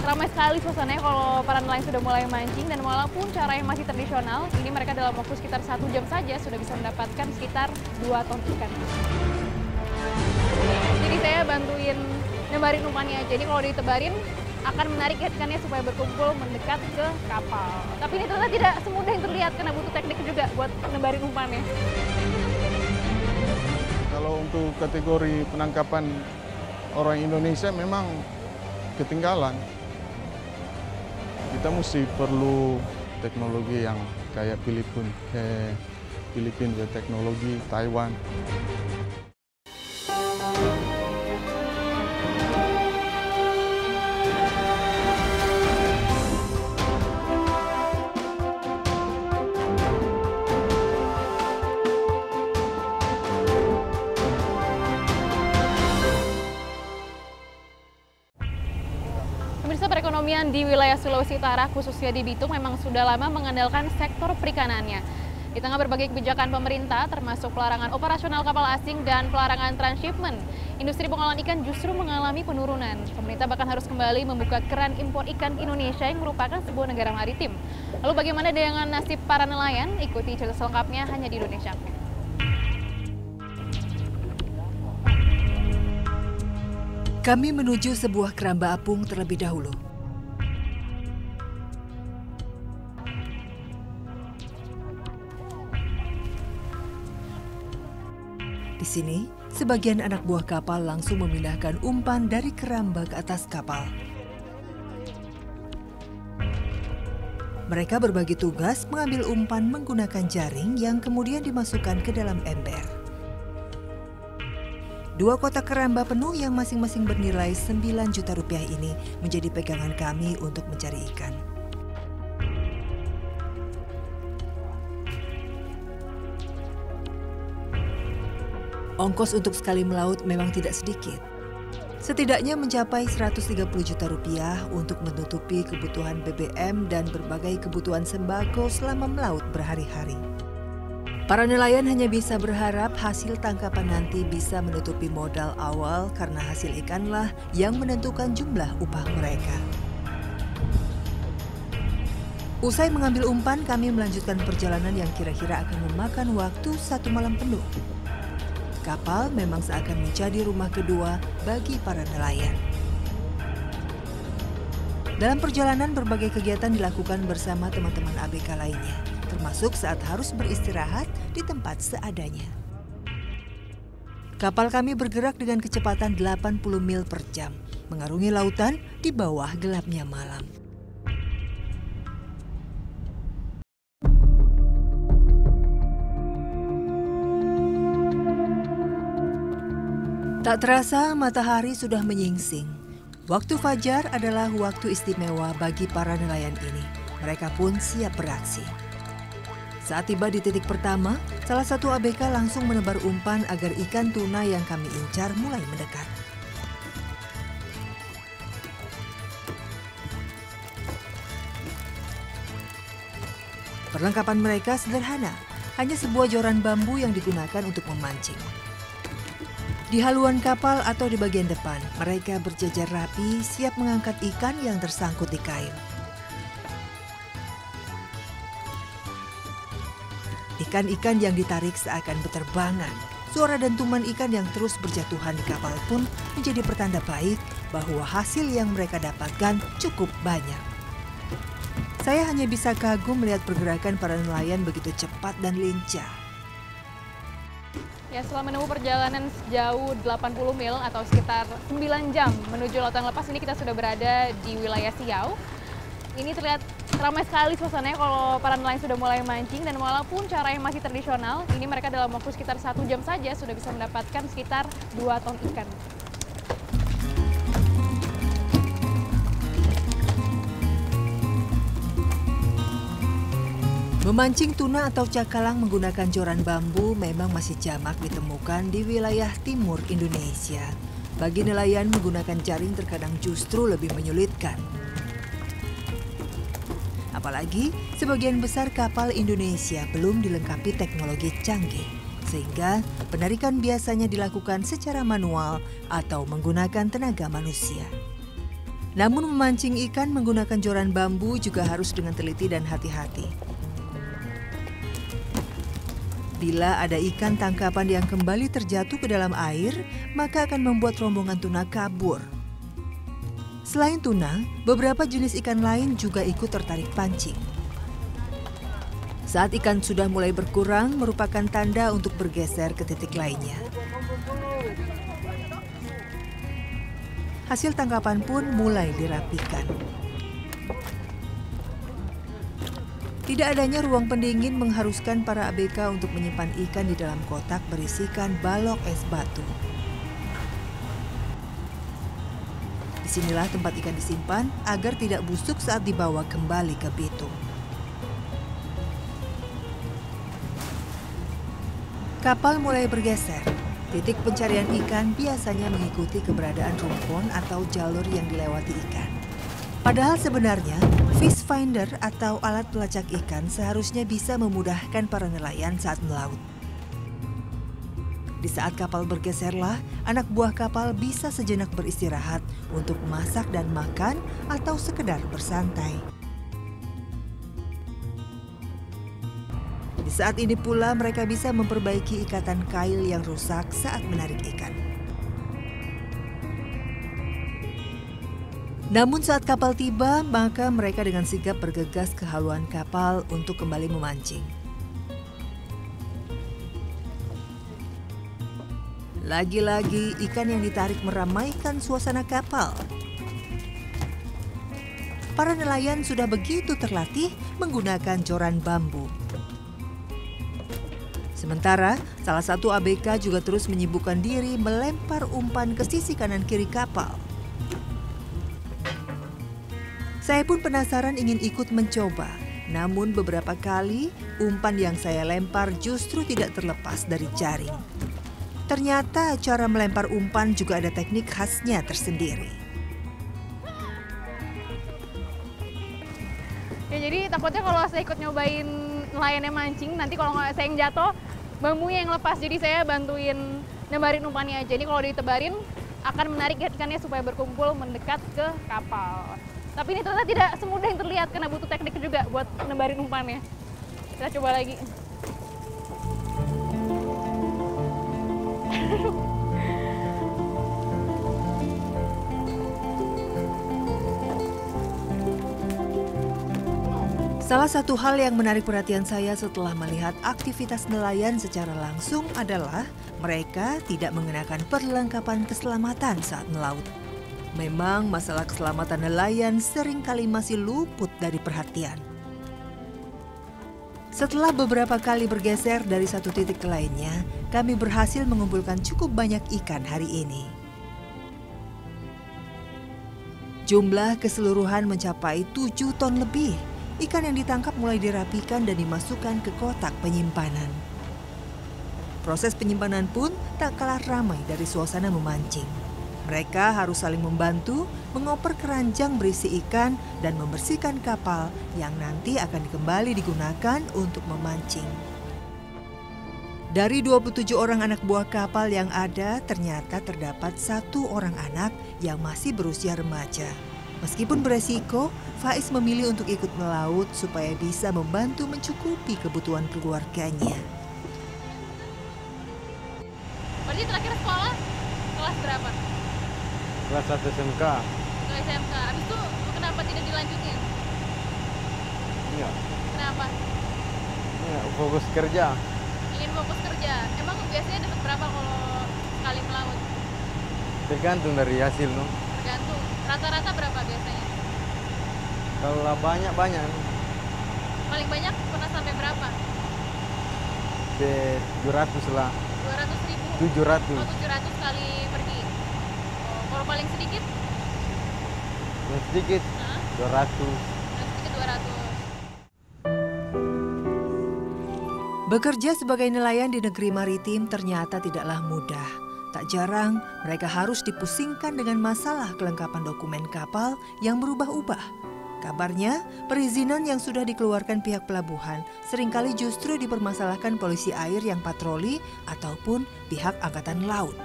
Ramai sekali suasananya kalau para nelayan sudah mulai mancing, dan walaupun cara yang masih tradisional, ini mereka dalam waktu sekitar 1 jam saja sudah bisa mendapatkan sekitar 2 ton ikan. Jadi saya bantuin nebarin umpannya. Jadi kalau ditebarin akan menarik ikannya supaya berkumpul mendekat ke kapal. Tapi ini ternyata tidak semudah yang terlihat karena butuh teknik juga buat nebarin umpannya. Kalau untuk kategori penangkapan orang Indonesia memang ketinggalan. Kita mesti perlu teknologi yang kayak Filipina teknologi, Taiwan. Pemirsa, perekonomian di wilayah Sulawesi Utara, khususnya di Bitung, memang sudah lama mengandalkan sektor perikanannya. Di tengah berbagai kebijakan pemerintah, termasuk pelarangan operasional kapal asing dan pelarangan transshipment, industri pengolahan ikan justru mengalami penurunan. Pemerintah bahkan harus kembali membuka keran impor ikan Indonesia yang merupakan sebuah negara maritim. Lalu bagaimana dengan nasib para nelayan? Ikuti cerita selengkapnya hanya di Indonesia. Kami menuju sebuah keramba apung terlebih dahulu. Di sini, sebagian anak buah kapal langsung memindahkan umpan dari keramba ke atas kapal. Mereka berbagi tugas mengambil umpan menggunakan jaring yang kemudian dimasukkan ke dalam ember. 2 kotak keramba penuh yang masing-masing bernilai 9 juta rupiah ini menjadi pegangan kami untuk mencari ikan. Ongkos untuk sekali melaut memang tidak sedikit. Setidaknya mencapai 130 juta rupiah untuk menutupi kebutuhan BBM dan berbagai kebutuhan sembako selama melaut berhari-hari. Para nelayan hanya bisa berharap hasil tangkapan nanti bisa menutupi modal awal karena hasil ikanlah yang menentukan jumlah upah mereka. Usai mengambil umpan, kami melanjutkan perjalanan yang kira-kira akan memakan waktu 1 malam penuh. Kapal memang seakan menjadi rumah kedua bagi para nelayan. Dalam perjalanan, berbagai kegiatan dilakukan bersama teman-teman ABK lainnya, termasuk saat harus beristirahat di tempat seadanya. Kapal kami bergerak dengan kecepatan 80 mil per jam, mengarungi lautan di bawah gelapnya malam. Tak terasa matahari sudah menyingsing. Waktu fajar adalah waktu istimewa bagi para nelayan ini. Mereka pun siap beraksi. Saat tiba di titik pertama, salah satu ABK langsung menebar umpan agar ikan tuna yang kami incar mulai mendekat. Perlengkapan mereka sederhana, hanya sebuah joran bambu yang digunakan untuk memancing. Di haluan kapal atau di bagian depan, mereka berjajar rapi, siap mengangkat ikan yang tersangkut di kail. Ikan-ikan yang ditarik seakan berterbangan. Suara dentuman ikan yang terus berjatuhan di kapal pun menjadi pertanda baik bahwa hasil yang mereka dapatkan cukup banyak. Saya hanya bisa kagum melihat pergerakan para nelayan begitu cepat dan lincah. Ya, setelah menempuh perjalanan sejauh 80 mil atau sekitar 9 jam menuju lautan lepas, ini kita sudah berada di wilayah Siau. Ini terlihat ramai sekali suasananya kalau para nelayan sudah mulai mancing, dan walaupun cara yang masih tradisional, ini mereka dalam waktu sekitar 1 jam saja sudah bisa mendapatkan sekitar 2 ton ikan. Memancing tuna atau cakalang menggunakan joran bambu memang masih jamak ditemukan di wilayah timur Indonesia. Bagi nelayan, menggunakan jaring terkadang justru lebih menyulitkan. Apalagi sebagian besar kapal Indonesia belum dilengkapi teknologi canggih, sehingga penarikan biasanya dilakukan secara manual atau menggunakan tenaga manusia. Namun memancing ikan menggunakan joran bambu juga harus dengan teliti dan hati-hati. Bila ada ikan tangkapan yang kembali terjatuh ke dalam air, maka akan membuat rombongan tuna kabur. Selain tuna, beberapa jenis ikan lain juga ikut tertarik pancing. Saat ikan sudah mulai berkurang, merupakan tanda untuk bergeser ke titik lainnya. Hasil tangkapan pun mulai dirapikan. Tidak adanya ruang pendingin mengharuskan para ABK untuk menyimpan ikan di dalam kotak berisikan balok es batu. Disinilah tempat ikan disimpan agar tidak busuk saat dibawa kembali ke Bitung. Kapal mulai bergeser. Titik pencarian ikan biasanya mengikuti keberadaan rumpun atau jalur yang dilewati ikan. Padahal sebenarnya, fish finder atau alat pelacak ikan seharusnya bisa memudahkan para nelayan saat melaut. Di saat kapal bergeserlah, anak buah kapal bisa sejenak beristirahat untuk masak dan makan atau sekedar bersantai. Di saat ini pula mereka bisa memperbaiki ikatan kail yang rusak saat menarik ikan. Namun saat kapal tiba, maka mereka dengan sigap bergegas ke haluan kapal untuk kembali memancing. Lagi-lagi ikan yang ditarik meramaikan suasana kapal. Para nelayan sudah begitu terlatih menggunakan joran bambu. Sementara, salah satu ABK juga terus menyibukkan diri melempar umpan ke sisi kanan kiri kapal. Saya pun penasaran ingin ikut mencoba, namun beberapa kali umpan yang saya lempar justru tidak terlepas dari jaring. Ternyata cara melempar umpan juga ada teknik khasnya tersendiri. Ya, jadi takutnya kalau saya ikut nyobain nelayannya mancing, nanti kalau nggak saya yang jatuh, bambunya yang lepas. Jadi saya bantuin nebarin umpannya aja. Jadi kalau ditebarin akan menarik ikannya supaya berkumpul mendekat ke kapal. Tapi ini ternyata tidak semudah yang terlihat karena butuh teknik juga buat nebarin umpannya. Kita coba lagi. Salah satu hal yang menarik perhatian saya setelah melihat aktivitas nelayan secara langsung adalah mereka tidak mengenakan perlengkapan keselamatan saat melaut. Memang masalah keselamatan nelayan seringkali masih luput dari perhatian. Setelah beberapa kali bergeser dari satu titik ke lainnya, kami berhasil mengumpulkan cukup banyak ikan hari ini. Jumlah keseluruhan mencapai 7 ton lebih. Ikan yang ditangkap mulai dirapikan dan dimasukkan ke kotak penyimpanan. Proses penyimpanan pun tak kalah ramai dari suasana memancing. Mereka harus saling membantu, mengoper keranjang berisi ikan dan membersihkan kapal yang nanti akan kembali digunakan untuk memancing. Dari 27 orang anak buah kapal yang ada, ternyata terdapat 1 orang anak yang masih berusia remaja. Meskipun beresiko, Faiz memilih untuk ikut melaut supaya bisa membantu mencukupi kebutuhan keluarganya. Berarti terakhir sekolah kelas berapa? Kelas 1 SMK. Ke SMK. Abis itu kenapa tidak dilanjutin? Iya. Kenapa? Iya, fokus kerja. Ingin fokus kerja. Emang biasanya dapat berapa kalau sekali melaut? Tergantung dari hasil, no. Tergantung. Rata-rata berapa biasanya? Kalau banyak. Paling banyak pernah sampai berapa? 700 lah. 200.000? 700. Oh, 700 kali pergi. Oh, kalau paling sedikit? Yang sedikit, 200. Paling sedikit 200. Bekerja sebagai nelayan di negeri maritim ternyata tidaklah mudah. Tak jarang mereka harus dipusingkan dengan masalah kelengkapan dokumen kapal yang berubah-ubah. Kabarnya, perizinan yang sudah dikeluarkan pihak pelabuhan seringkali justru dipermasalahkan polisi air yang patroli ataupun pihak angkatan laut.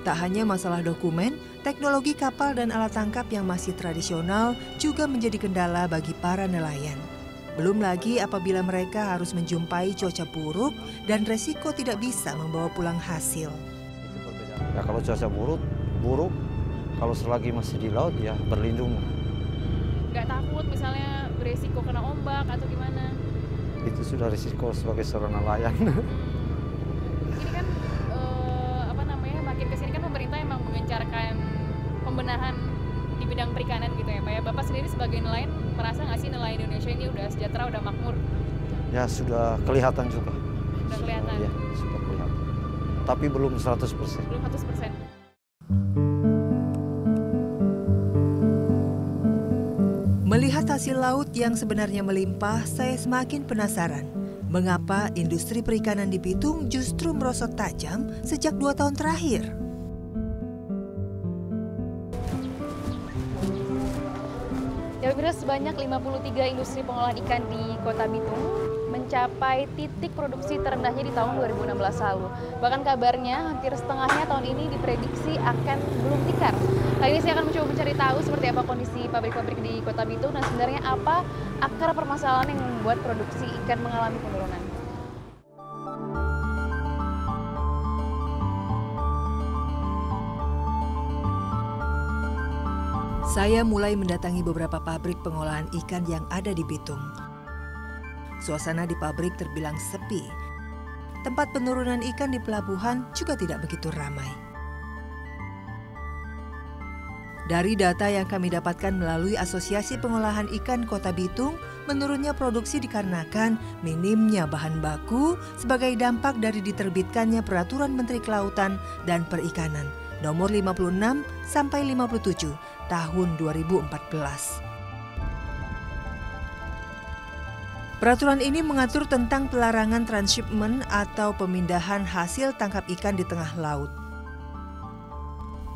Tak hanya masalah dokumen, teknologi kapal dan alat tangkap yang masih tradisional juga menjadi kendala bagi para nelayan. Belum lagi apabila mereka harus menjumpai cuaca buruk dan resiko tidak bisa membawa pulang hasil. Ya kalau cuaca buruk, kalau selagi masih di laut ya berlindung. Nggak takut misalnya beresiko kena ombak atau gimana? Itu sudah risiko sebagai seorang nelayan. Ini kan makin kesini kan pemerintah emang mengencarkan pembenahan di bidang perikanan gitu ya Pak ya. Bapak sendiri sebagai nelayan merasa nggak sih nelayan Indonesia ini udah sejahtera, udah makmur? Ya sudah kelihatan juga. Sudah kelihatan? Ya sudah kelihatan. Tapi belum 100%. Belum 100%. Melihat hasil laut yang sebenarnya melimpah, saya semakin penasaran. Mengapa industri perikanan di Bitung justru merosot tajam sejak 2 tahun terakhir? Ya, pemirsa, sebanyak 53 industri pengolahan ikan di Kota Bitung mencapai titik produksi terendahnya di tahun 2016 lalu. Bahkan kabarnya hampir setengahnya tahun ini diprediksi akan gulung tikar. Kali ini saya akan mencoba mencari tahu seperti apa kondisi pabrik-pabrik di Kota Bitung dan sebenarnya apa akar permasalahan yang membuat produksi ikan mengalami penurunan. Saya mulai mendatangi beberapa pabrik pengolahan ikan yang ada di Bitung. Suasana di pabrik terbilang sepi. Tempat penurunan ikan di pelabuhan juga tidak begitu ramai. Dari data yang kami dapatkan melalui Asosiasi Pengolahan Ikan Kota Bitung, menurunnya produksi dikarenakan minimnya bahan baku sebagai dampak dari diterbitkannya Peraturan Menteri Kelautan dan Perikanan Nomor 56 sampai 57 tahun 2014. Peraturan ini mengatur tentang pelarangan transshipment atau pemindahan hasil tangkap ikan di tengah laut.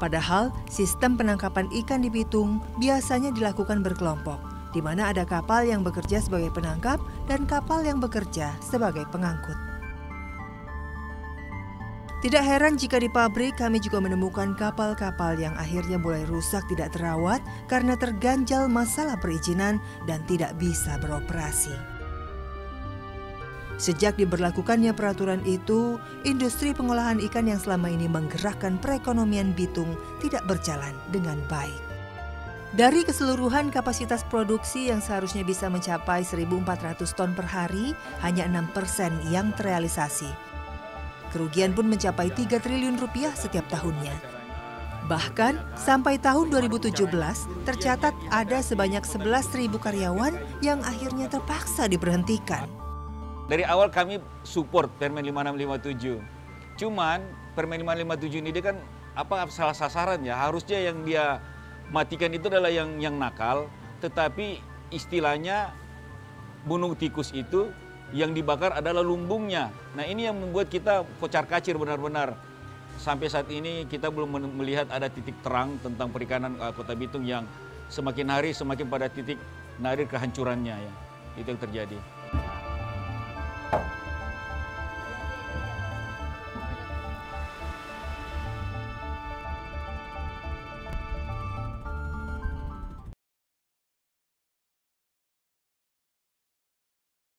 Padahal, sistem penangkapan ikan di Bitung biasanya dilakukan berkelompok, di mana ada kapal yang bekerja sebagai penangkap dan kapal yang bekerja sebagai pengangkut. Tidak heran jika di pabrik kami juga menemukan kapal-kapal yang akhirnya mulai rusak tidak terawat karena terganjal masalah perizinan dan tidak bisa beroperasi. Sejak diberlakukannya peraturan itu, industri pengolahan ikan yang selama ini menggerakkan perekonomian Bitung tidak berjalan dengan baik. Dari keseluruhan kapasitas produksi yang seharusnya bisa mencapai 1.400 ton per hari, hanya 6% yang terrealisasi. Kerugian pun mencapai 3 triliun rupiah setiap tahunnya. Bahkan sampai tahun 2017 tercatat ada sebanyak 11.000 karyawan yang akhirnya terpaksa diberhentikan. Dari awal kami support Permen 5657. Cuman Permen 5657 ini dia kan salah sasaran ya. Harusnya yang dia matikan itu adalah yang nakal, tetapi istilahnya bunuh tikus itu yang dibakar adalah lumbungnya. Nah ini yang membuat kita kocar-kacir benar-benar. Sampai saat ini kita belum melihat ada titik terang tentang perikanan Kota Bitung yang semakin hari semakin pada titik nadir kehancurannya ya. Itu yang terjadi.